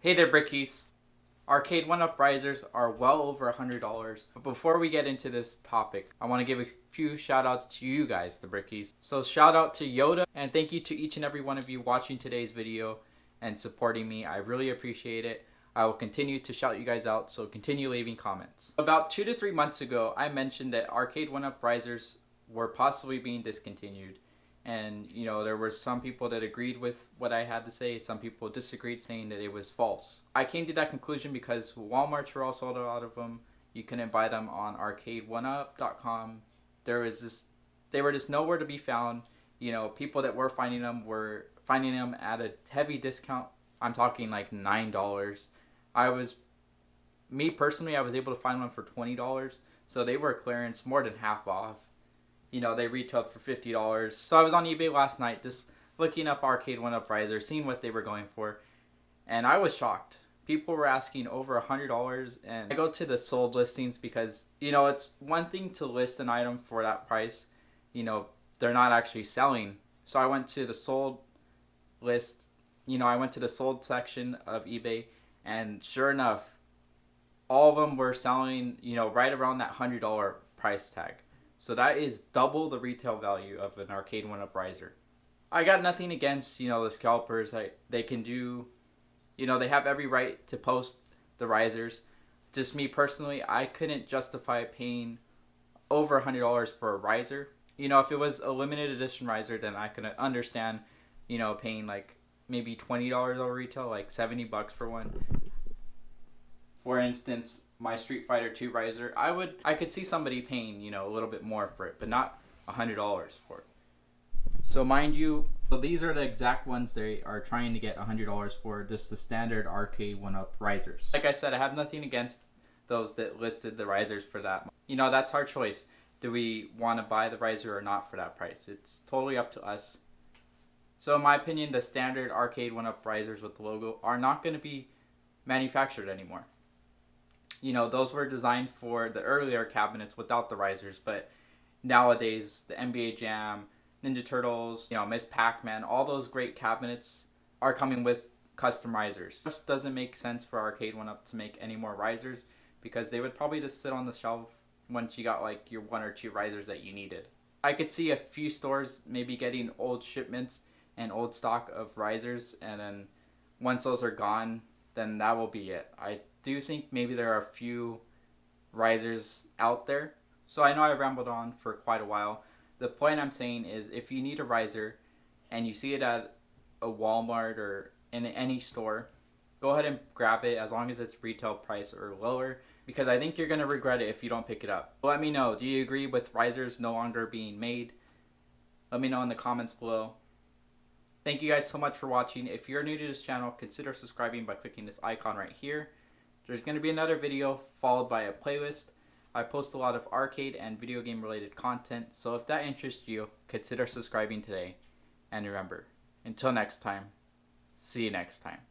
Hey there, Brickies. Arcade1UP risers are well over $100. But before we get into this topic, I want to give a few shout outs to you guys, the Brickies. So shout out to Yoda, and thank you to each and every one of you watching today's video and supporting me. I really appreciate it. I will continue to shout you guys out, so continue leaving comments. About 2 to 3 months ago, I mentioned that Arcade1UP risers were possibly being discontinued. And, there were some people that agreed with what I had to say. Some people disagreed, saying that it was false. I came to that conclusion because Walmarts were all sold out of them. You couldn't buy them on ARCADE1UP.com. They were just nowhere to be found. People that were finding them at a heavy discount. I'm talking like $9. Me personally, I was able to find one for $20. So they were clearance, more than half off. They retailed for $50. So I was on eBay last night just looking up Arcade1UP riser, seeing what they were going for. And I was shocked. People were asking over $100. And I go to the sold listings because, it's one thing to list an item for that price. They're not actually selling. So I went to the sold list. I went to the sold section of eBay. And sure enough, all of them were selling, right around that $100 price tag. So that is double the retail value of an Arcade1UP riser. I got nothing against, the scalpers. They can do, they have every right to post the risers. Just me personally, I couldn't justify paying over $100 for a riser. If it was a limited edition riser, then I could understand, paying like maybe $20 over retail, like $70 for one. For instance, my Street Fighter 2 riser, I could see somebody paying, a little bit more for it, but not $100 for it. So mind you, these are the exact ones they are trying to get $100 for, just the standard Arcade1UP risers. Like I said, I have nothing against those that listed the risers for that. That's our choice. Do we want to buy the riser or not for that price? It's totally up to us. So in my opinion, the standard Arcade1UP risers with the logo are not going to be manufactured anymore. Those were designed for the earlier cabinets without the risers, but nowadays the NBA Jam, Ninja Turtles, Miss Pac-Man, all those great cabinets are coming with custom risers. It just doesn't make sense for Arcade1UP to make any more risers because they would probably just sit on the shelf once you got like your 1 or 2 risers that you needed. I could see a few stores maybe getting old shipments and old stock of risers, and then once those are gone, then that will be it. I do think maybe there are a few risers out there. So I know I rambled on for quite a while. The point I'm saying is if you need a riser and you see it at a Walmart or in any store, go ahead and grab it as long as it's retail price or lower, because I think you're going to regret it if you don't pick it up. Let me know, do you agree with risers no longer being made? Let me know in the comments below. Thank you guys so much for watching. If you're new to this channel, consider subscribing by clicking this icon right here. There's going to be another video followed by a playlist. I post a lot of arcade and video game related content, so if that interests you, consider subscribing today. And remember, until next time, see you next time.